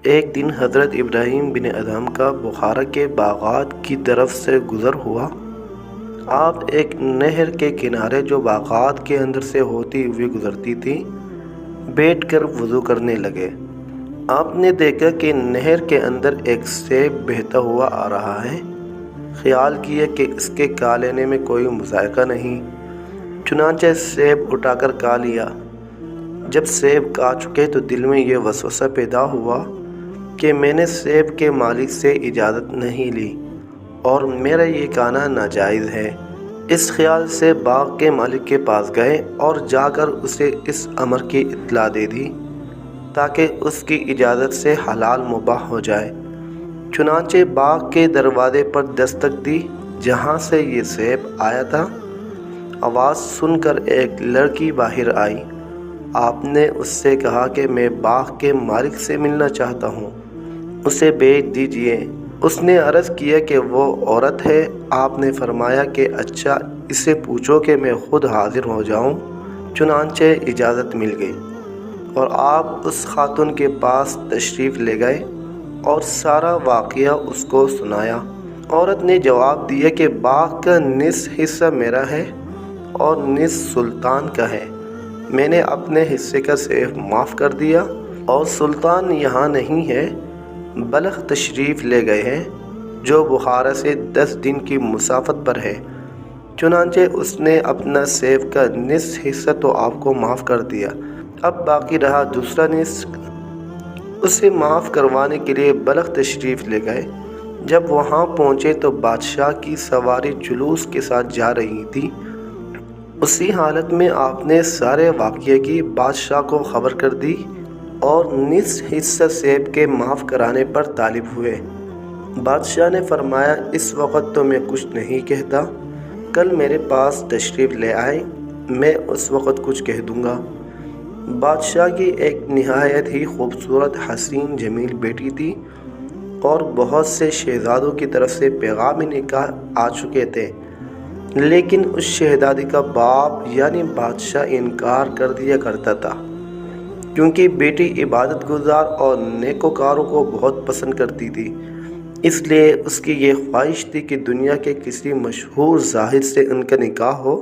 ایک دن حضرت ابراہیم بن ادہم کا بخارا کے باغات کی طرف سے گزر ہوا۔ آپ ایک نہر کے کنارے جو باغات کے اندر سے ہوتی ہوئی گزرتی تھی بیٹھ کر وضو کرنے لگے۔ آپ نے دیکھا کہ نہر کے اندر ایک سیب بہتا ہوا آ رہا ہے۔ خیال کیا کہ اس کے کھا لینے میں کوئی مذائقہ نہیں، چنانچہ سیب اٹھا کر کھا لیا۔ جب سیب کھا چکے تو دل میں یہ وسوسہ پیدا ہوا کہ میں نے سیب کے مالک سے اجازت نہیں لی اور میرا یہ کھانا ناجائز ہے۔ اس خیال سے باغ کے مالک کے پاس گئے اور جا کر اسے اس امر کی اطلاع دے دی تاکہ اس کی اجازت سے حلال مباح ہو جائے۔ چنانچہ باغ کے دروازے پر دستک دی جہاں سے یہ سیب آیا تھا۔ آواز سن کر ایک لڑکی باہر آئی۔ آپ نے اس سے کہا کہ میں باغ کے مالک سے ملنا چاہتا ہوں، اسے بھیج دیجیے۔ اس نے عرض کیا کہ وہ عورت ہے۔ آپ نے فرمایا کہ اچھا، اسے پوچھو کہ میں خود حاضر ہو جاؤں۔ چنانچہ اجازت مل گئی اور آپ اس خاتون کے پاس تشریف لے گئے اور سارا واقعہ اس کو سنایا۔ عورت نے جواب دیا کہ باغ کا نصف حصہ میرا ہے اور نصف سلطان کا ہے۔ میں نے اپنے حصے کا سیب معاف کر دیا اور سلطان یہاں نہیں ہے، بلخ تشریف لے گئے ہیں جو بخارا سے 10 دن کی مسافت پر ہے۔ چنانچہ اس نے اپنا سیب کا نصف حصہ تو آپ کو معاف کر دیا، اب باقی رہا دوسرا نصف۔ اسے معاف کروانے کے لیے بلخ تشریف لے گئے۔ جب وہاں پہنچے تو بادشاہ کی سواری جلوس کے ساتھ جا رہی تھی۔ اسی حالت میں آپ نے سارے واقعے کی بادشاہ کو خبر کر دی اور نصف حصہ سیب کے معاف کرانے پر طالب ہوئے۔ بادشاہ نے فرمایا اس وقت تو میں کچھ نہیں کہتا، کل میرے پاس تشریف لے آئے، میں اس وقت کچھ کہہ دوں گا۔ بادشاہ کی ایک نہایت ہی خوبصورت حسین جمیل بیٹی تھی اور بہت سے شہزادوں کی طرف سے پیغام نکاح آ چکے تھے، لیکن اس شہزادی کا باپ یعنی بادشاہ انکار کر دیا کرتا تھا کیونکہ بیٹی عبادت گزار اور نیکوکاروں کو بہت پسند کرتی تھی۔ اس لیے اس کی یہ خواہش تھی کہ دنیا کے کسی مشہور زاہد سے ان کا نکاح ہو۔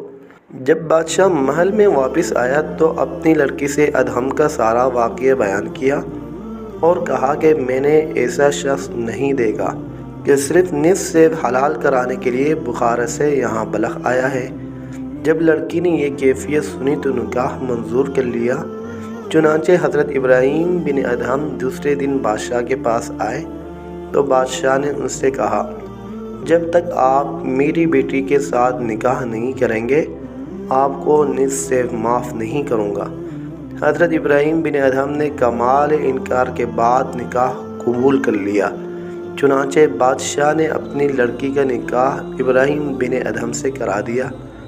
جب بادشاہ محل میں واپس آیا تو اپنی لڑکی سے ادہم کا سارا واقعہ بیان کیا اور کہا کہ میں نے ایسا شخص نہیں دیکھا کہ صرف نصف سیب حلال کرانے کے لیے بخارا سے یہاں بلخ آیا ہے۔ جب لڑکی نے یہ کیفیت سنی تو نکاح منظور کر لیا۔ چنانچہ حضرت ابراہیم بن ادہم دوسرے دن بادشاہ کے پاس آئے تو بادشاہ نے ان سے کہا جب تک آپ میری بیٹی کے ساتھ نکاح نہیں کریں گے آپ کو نصف سیب معاف نہیں کروں گا۔ حضرت ابراہیم بن ادہم نے کمال انکار کے بعد نکاح قبول کر لیا۔ چنانچہ بادشاہ نے اپنی لڑکی کا نکاح ابراہیم بن ادہم سے کرا دیا۔